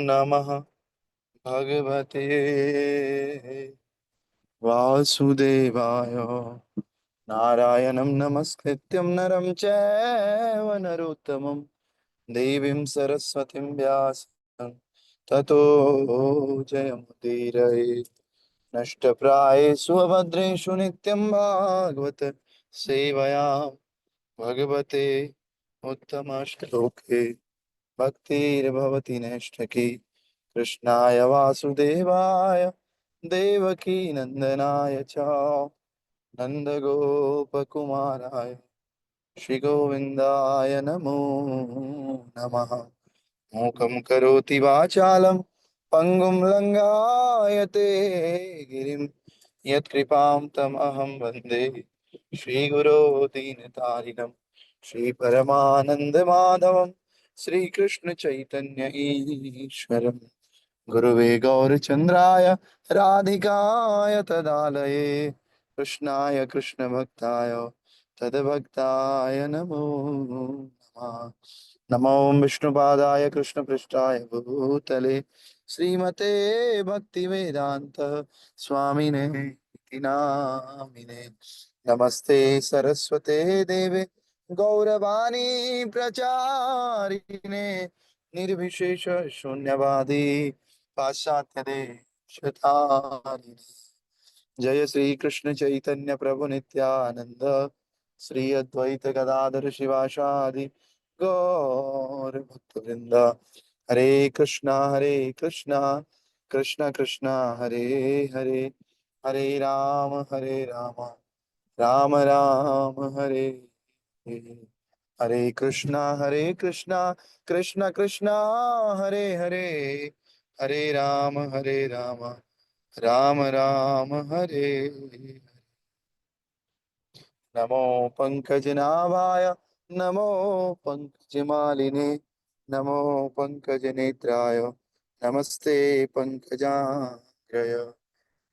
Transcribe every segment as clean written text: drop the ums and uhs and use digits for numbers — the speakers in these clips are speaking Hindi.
नमः भगवते वासुदेवाय। नारायणं नमस्कृत्यं नरं चैव नरोत्तमं देवीं सरस्वतीं व्यासं ततो जयमुदीरये। नष्टप्रायेषु अभद्रेषु नित्यं भागवत सेवया भगवते उत्तमश्लोके भक्तिर्भवति नैष्ठकी। कृष्णाय वासुदेवाय देवकी नंदनाय च नंदगोपकुमाराय श्रीगोविन्दाय नमो नमः। मूकं करोति वाचालं पङ्गुं लङ्घयते गिरिं यत्कृपां तमहं वन्दे श्रीगुरो दीनतारिणं श्रीपरमानन्दमाधवं श्रीकृष्णचैतन्य ईश्वरम् गुरुवे गौरचन्द्राय राधिकाय तदालये कृष्णाय कृष्णभक्ताय तद्भक्ताय नमो नमः। नमो विष्णुपादाय कृष्णपृष्ठाय भूतले श्रीमते भक्तिवेदान्त स्वामिने इति नामिने। नमस्ते सरस्वते देवे गौरवाणी प्रचारिणे निर्विशेष शून्यवादी पाश्चात्य देशतारिणे। जय श्री कृष्ण चैतन्य प्रभु नित्यानंद श्री अद्वैत गदाधर शिवासादि गौर भक्त वृंद। हरे कृष्णा कृष्ण कृष्ण हरे हरे हरे राम राम राम हरे हरे। हरे कृष्णा कृष्ण कृष्ण हरे हरे हरे राम राम राम हरे हरे। नमो पंकजनाभाय नमो पंकजमालिने नमो पंकजनेत्राय नमस्ते पंकजाग्रय।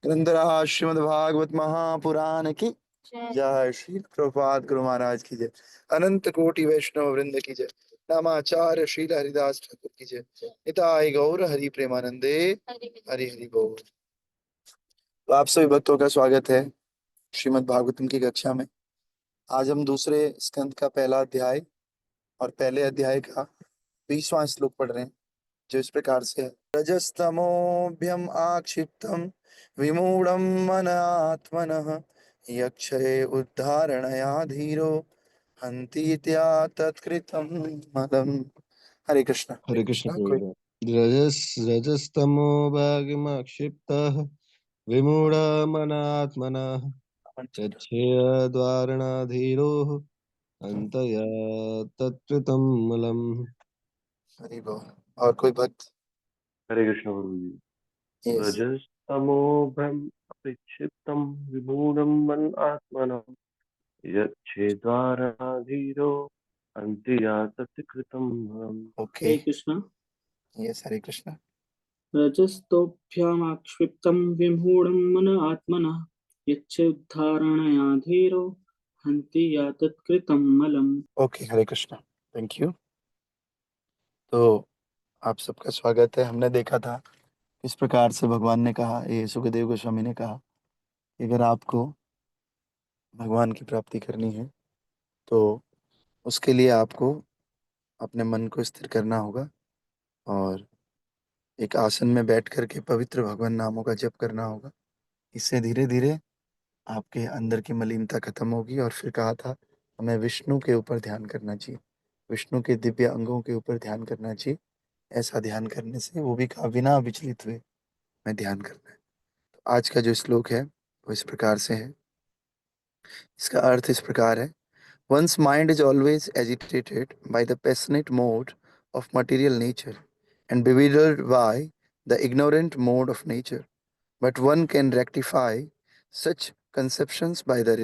ग्रंथराज श्रीमद्भागवत महापुराण की जय। श्री प्रभुपाद गुरु महाराज की जय। अनंत कोटि वैष्णव वृंद की जय। नामाचार्य श्री हरिदास ठाकुर की जय। निताई गौर हरि प्रेमानंदे हरि हरि बोल। तो आप सभी भक्तों का स्वागत है श्रीमद् भागवतम की कक्षा में। आज हम दूसरे स्कंद का पहला अध्याय और पहले अध्याय का 20वां श्लोक पढ़ रहे हैं, जो इस प्रकार से है। रजस्तमोभ्यम आक्षिप्तम विमूढ़म मन आत्मनः यक्षये उद्धारणया धीरो हन्ति त्या तत्कृतं मदम्। हरे हरे कृष्ण कृष्ण। कोई प्रभु। रजस्तमो भागमाक्षिप्तः विमूढमनात्मनः यच्छेयद्वारणाधीरोः अन्तया तत्कृतं मलम्। हरि बोल। और कोई भक्त? हरे कृष्ण गुरु जी। यस। रजस्तमो भ्रम अपिक्षिप्तं विमूढं मन आत्मनं यच्छेद्वाराधीरो अन्तियातति कृतं भवम्। ओके। हरे कृष्ण। यस, हरे कृष्ण। रजस्तोभ्यामाक्षिप्तं विमूढं मन आत्मनः यच्चोद्धारणया धीरो हन्ति यातत्कृतं मलम्। Okay, Hare Krishna. Thank you. तो आप सबका स्वागत है। हमने देखा था इस प्रकार से भगवान ने कहा, ये सुखदेव गोस्वामी ने कहा कि अगर आपको भगवान की प्राप्ति करनी है तो उसके लिए आपको अपने मन को स्थिर करना होगा और एक आसन में बैठ करके पवित्र भगवान नामों का जप करना होगा। इससे धीरे धीरे आपके अंदर की मलिनता खत्म होगी। और फिर कहा था हमें विष्णु के ऊपर ध्यान करना चाहिए, विष्णु के दिव्य अंगों के ऊपर ध्यान करना चाहिए। ऐसा ध्यान करने से, वो भी कहा बिना विचलित हुए, में ध्यान करना है। तो आज का जो श्लोक है वो इस प्रकार से है। इसका अर्थ इस प्रकार है। One's mind is always agitated by the passionate mode of material nature and bewildered by the ignorant mode of nature. But one can rectify such conceptions by the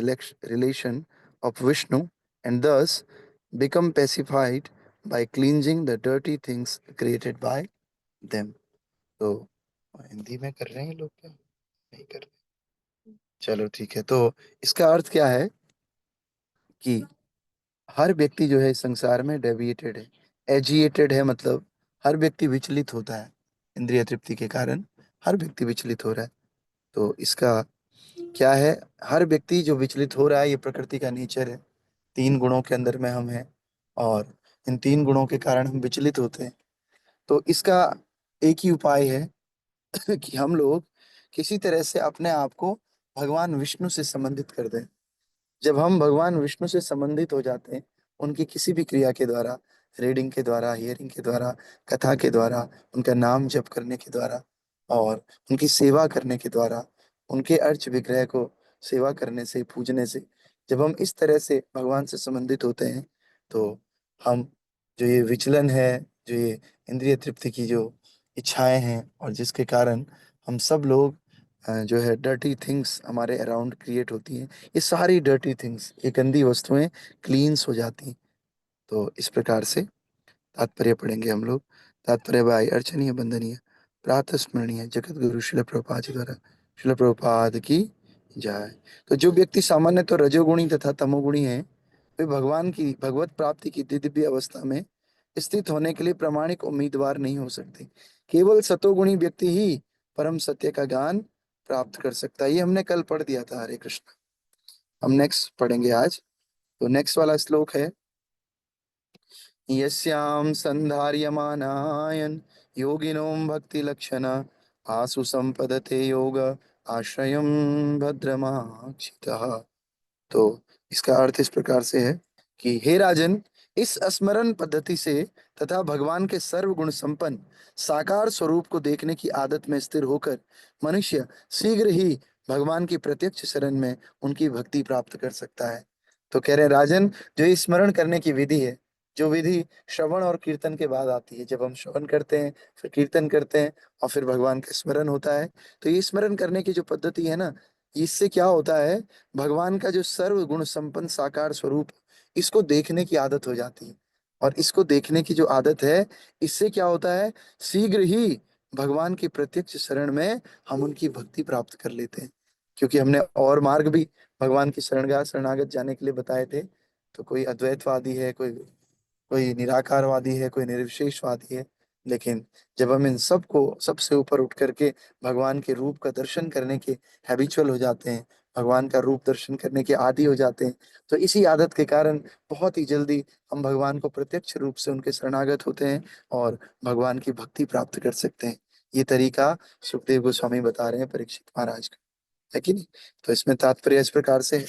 relation of Vishnu and thus become pacified by cleansing the dirty things created by them. तो हिंदी में कर रहे हैं लोग क्या? नहीं कर रहे? चलो ठीक है। तो इसका अर्थ क्या है कि हर व्यक्ति जो है इस संसार में डेविएटेड है, एजिएटेड है, मतलब हर व्यक्ति विचलित होता है। इंद्रिय तृप्ति के कारण हर व्यक्ति विचलित हो रहा है। तो इसका क्या है, हर व्यक्ति जो विचलित हो रहा है ये प्रकृति का नेचर है। 3 गुणों के अंदर में हम हैं और इन 3 गुणों के कारण हम विचलित होते हैं। तो इसका एक ही उपाय है कि हम लोग किसी तरह से अपने आप को भगवान विष्णु से संबंधित कर दें। जब हम भगवान विष्णु से संबंधित हो जाते हैं, उनकी किसी भी क्रिया के द्वारा, रीडिंग के द्वारा, हियरिंग के द्वारा, कथा के द्वारा, उनका नाम जप करने के द्वारा और उनकी सेवा करने के द्वारा, उनके अर्च विग्रह को सेवा करने से, पूजने से, जब हम इस तरह से भगवान से संबंधित होते हैं, तो हम जो ये विचलन है, जो ये इंद्रिय तृप्ति की जो इच्छाएं हैं और जिसके कारण हम सब लोग जो है डर्टी थिंग्स हमारे अराउंड क्रिएट होती हैं, ये सारी डर्टी थिंग्स, ये गंदी वस्तुएं क्लींस हो जाती हैं। तो इस प्रकार से तात्पर्य पढ़ेंगे हम लोग। तात्पर्य बाय अर्चनीय बंदनीय प्रातः स्मरणीय जगत गुरु शिल प्रभुपाद जी द्वारा। शिल प्रभुपाद की जय। तो जो व्यक्ति सामान्य तो रजोगुणी तथा तमोगुणी है, वे भगवान की भगवत प्राप्ति की दिव्य अवस्था में स्थित होने के लिए प्रामाणिक उम्मीदवार नहीं हो सकते। केवल सतोगुणी व्यक्ति ही परम सत्य का ज्ञान प्राप्त कर सकता है। ये हमने कल पढ़ दिया था। हरे कृष्ण। हम नेक्स्ट पढ़ेंगे आज। तो नेक्स्ट वाला श्लोक है यस्यां संधार्यमानायन योगिनो भक्ति लक्षण आसु संपदते योग आश्रयम भद्रमाक्षितः। तो इसका अर्थ इस प्रकार से है कि हे राजन, इस स्मरण पद्धति से तथा भगवान के सर्व गुण संपन्न साकार स्वरूप को देखने की आदत में स्थिर होकर मनुष्य शीघ्र ही भगवान की प्रत्यक्ष शरण में उनकी भक्ति प्राप्त कर सकता है। तो कह रहे हैं राजन, जो ये स्मरण करने की विधि है, जो विधि श्रवण और कीर्तन के बाद आती है, जब हम श्रवण करते हैं, फिर कीर्तन करते हैं और फिर भगवान का स्मरण होता है, तो ये स्मरण करने की जो पद्धति है ना, इससे क्या होता है, भगवान का जो सर्व गुण संपन्न साकार स्वरूप, इसको देखने की आदत हो जाती है। और इसको देखने की जो आदत है, इससे क्या होता है, शीघ्र ही भगवान की प्रत्यक्ष शरण में हम उनकी भक्ति प्राप्त कर लेते हैं। क्योंकि हमने और मार्ग भी भगवान की शरणागत जाने के लिए बताए थे। तो कोई अद्वैतवादी है, कोई कोई निराकारवादी है, कोई निर्विशेषवादी है। लेकिन जब हम इन सबको सबसे ऊपर उठ करके भगवान के रूप का दर्शन करने के हैबिचुअल हो जाते हैं, भगवान का रूप दर्शन करने के आदी हो जाते हैं, तो इसी आदत के कारण बहुत ही जल्दी हम भगवान को प्रत्यक्ष रूप से उनके शरणागत होते हैं और भगवान की भक्ति प्राप्त कर सकते हैं। ये तरीका सुखदेव गोस्वामी बता रहे हैं परीक्षित महाराज का, है कि नहीं। तो इसमें तात्पर्य इस प्रकार से है।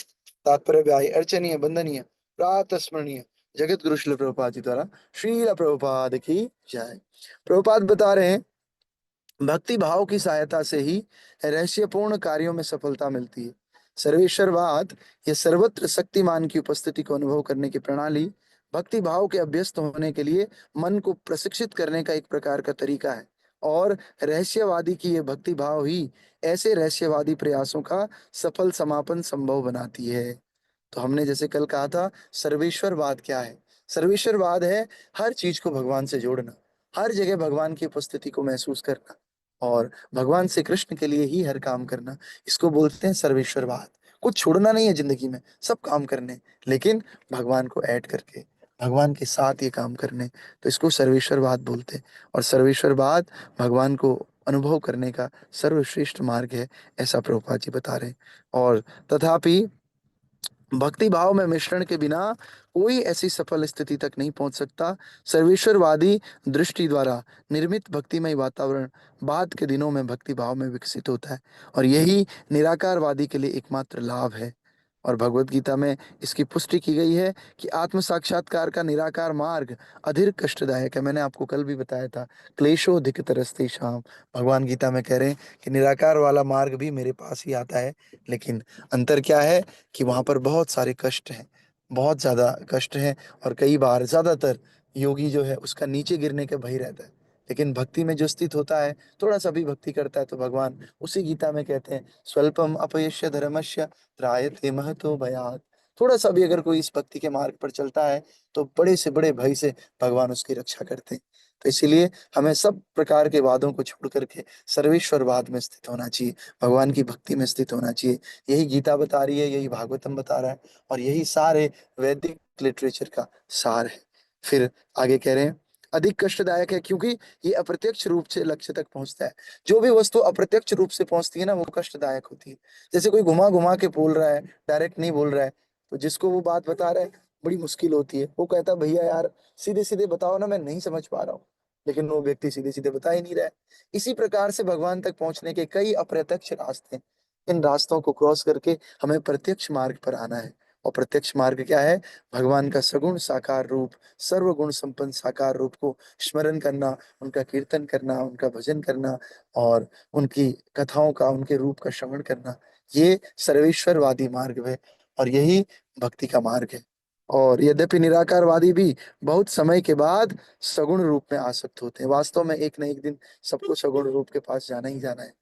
तात्पर्य व्याय अर्चनीय बंदनीय प्रातः स्मरणीय जगत गुरु श्रील प्रभुपाद जी द्वारा। श्रील प्रभुपाद की जय। प्रभुपाद बता रहे हैं भक्ति भाव की सहायता से ही रहस्यपूर्ण कार्यों में सफलता मिलती है। सर्वेश्वरवाद या सर्वत्र शक्तिमान की उपस्थिति को अनुभव करने की प्रणाली भक्ति भाव के अभ्यस्त होने के लिए मन को प्रशिक्षित करने का एक प्रकार का तरीका है। और रहस्यवादी की यह भक्ति भाव ही ऐसे रहस्यवादी प्रयासों का सफल समापन संभव बनाती है। तो हमने जैसे कल कहा था, सर्वेश्वरवाद क्या है? सर्वेश्वरवाद है हर चीज को भगवान से जोड़ना, हर जगह भगवान की उपस्थिति को महसूस करना और भगवान से कृष्ण के लिए ही हर काम करना। इसको बोलते हैं सर्वेश्वरवाद। कुछ छोड़ना नहीं है जिंदगी में, सब काम करने, लेकिन भगवान को ऐड करके, भगवान के साथ ये काम करने। तो इसको सर्वेश्वरवाद बोलते हैं। और सर्वेश्वरवाद भगवान को अनुभव करने का सर्वश्रेष्ठ मार्ग है, ऐसा प्रभुपाद जी बता रहे हैं। और तथापि भक्ति भाव में मिश्रण के बिना कोई ऐसी सफल स्थिति तक नहीं पहुंच सकता। सर्वेश्वरवादी दृष्टि द्वारा निर्मित भक्तिमय वातावरण बाद के दिनों में भक्ति भाव में विकसित होता है और यही निराकारवादी के लिए एकमात्र लाभ है। और भगवत गीता में इसकी पुष्टि की गई है कि आत्म साक्षात्कार का निराकार मार्ग अधिक कष्टदायक है। मैंने आपको कल भी बताया था, क्लेशोधिक तरस्ते शाम। भगवान गीता में कह रहे हैं कि निराकार वाला मार्ग भी मेरे पास ही आता है, लेकिन अंतर क्या है कि वहां पर बहुत सारे कष्ट हैं, बहुत ज्यादा कष्ट हैं। और कई बार, ज्यादातर योगी जो है उसका नीचे गिरने का भय रहता है। लेकिन भक्ति में जो स्थित होता है, थोड़ा सा भी भक्ति करता है, तो भगवान उसी गीता में कहते हैं स्वल्पम अपयश्य धर्मस्य त्रायते महतो भयात्। थोड़ा सा भी अगर कोई इस भक्ति के मार्ग पर चलता है, तो बड़े से बड़े भय से भगवान उसकी रक्षा करते हैं। तो इसीलिए हमें सब प्रकार के वादों को छोड़ करके सर्वेश्वरवाद में स्थित होना चाहिए, भगवान की भक्ति में स्थित होना चाहिए। यही गीता बता रही है, यही भागवतम बता रहा है और यही सारे वैदिक लिटरेचर का सार है। फिर आगे कह रहे हैं अधिक कष्टदायक है, क्योंकि ये अप्रत्यक्ष रूप से लक्ष्य तक पहुंचता है। जो भी वस्तु अप्रत्यक्ष रूप से पहुंचती है ना, वो कष्टदायक होती है। जैसे कोई घुमा घुमा के बोल रहा है, डायरेक्ट नहीं बोल रहा है, तो जिसको वो बात बता रहा है बड़ी मुश्किल होती है। वो कहता है भैया यार सीधे सीधे बताओ ना, मैं नहीं समझ पा रहा हूँ, लेकिन वो व्यक्ति सीधे सीधे बता ही नहीं रहा है। इसी प्रकार से भगवान तक पहुंचने के कई अप्रत्यक्ष रास्ते हैं। इन रास्तों को क्रॉस करके हमें प्रत्यक्ष मार्ग पर आना है। और प्रत्यक्ष मार्ग क्या है? भगवान का सगुण साकार रूप, सर्वगुण संपन्न साकार रूप को स्मरण करना, उनका कीर्तन करना, उनका भजन करना, और उनकी कथाओं का, उनके रूप का श्रवण करना। ये सर्वेश्वरवादी मार्ग है, और यही भक्ति का मार्ग है। और यद्यपि निराकारवादी भी बहुत समय के बाद सगुण रूप में आसक्त होते हैं, वास्तव में एक न एक दिन सबको सगुण रूप के पास जाना ही जाना है।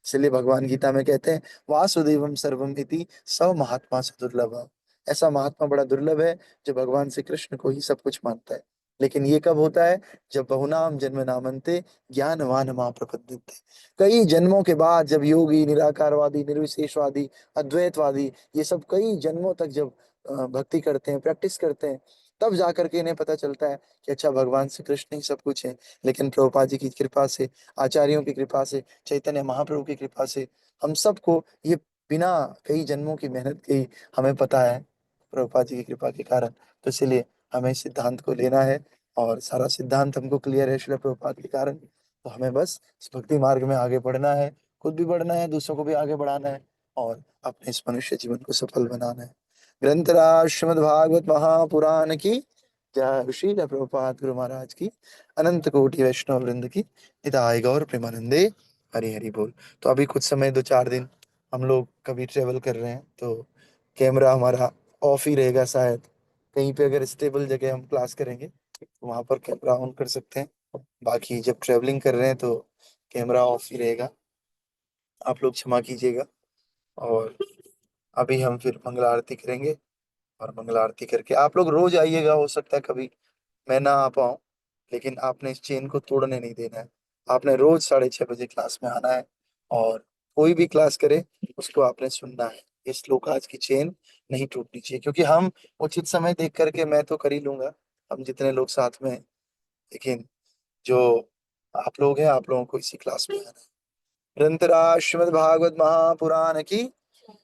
इसलिए भगवान गीता में कहते हैं वासुदेवम सर्वम इति स महात्मा स दुर्लभ। ऐसा महात्मा बड़ा दुर्लभ है जो भगवान श्री कृष्ण को ही सब कुछ मानता है। लेकिन ये कब होता है? जब बहुनाम जन्म नामन्ते ज्ञानवान मां प्रपद्यन्ते। कई जन्मों के बाद जब योगी, निराकारवादी, निर्विशेषवादी, अद्वैतवादी, ये सब कई जन्मों तक जब भक्ति करते हैं, प्रैक्टिस करते हैं, तब जाकर के इन्हें पता चलता है कि अच्छा भगवान श्री कृष्ण ही सब कुछ है। लेकिन प्रभुपाद जी की कृपा से, आचार्यों की कृपा से, चैतन्य महाप्रभु की कृपा से हम सबको ये बिना कई जन्मों की मेहनत के ही हमें पता है, प्रभुपाद जी की कृपा के कारण। तो इसलिए हमें इस सिद्धांत को लेना है, और सारा सिद्धांत हमको क्लियर है श्रील प्रभुपाद के कारण। तो हमें बस इस भक्ति मार्ग में आगे बढ़ना है, खुद भी बढ़ना है, दूसरों को भी आगे बढ़ाना है, और अपने इस मनुष्य जीवन को सफल बनाना है। ग्रंथराज श्रीमद् भागवत महापुराण की जय। श्रील प्रभुपाद गुरु महाराज की अनंत कोटि वैष्णव वृंद की निताई गौर प्रेमानंदे। हरि हरि बोल। तो अभी कुछ समय, 2-4 दिन हम लोग कभी ट्रेवल कर रहे हैं, तो कैमरा हमारा ऑफ ही रहेगा शायद। कहीं पे अगर स्टेबल जगह हम क्लास करेंगे तो वहां पर कैमरा ऑन कर सकते हैं। बाकी जब ट्रेवलिंग कर रहे हैं तो कैमरा ऑफ ही रहेगा, आप लोग क्षमा कीजिएगा। और अभी हम फिर मंगला आरती करेंगे, और मंगला आरती करके आप लोग रोज आइएगा। हो सकता है कभी मैं ना आ पाऊँ, लेकिन आपने इस चेन को तोड़ने नहीं देना है। आपने रोज 6:30 बजे क्लास में आना है, और कोई भी क्लास करे उसको आपने सुनना है। ये श्लोक आज की चेन नहीं टूटनी चाहिए, क्योंकि हम उचित समय देख करके मैं तो कर ही लूंगा, हम जितने लोग साथ में हैं, लेकिन जो आप लोग हैं, आप लोगों को इसी क्लास में आना है। ग्रंथराज श्रीमद् भागवत महापुराण की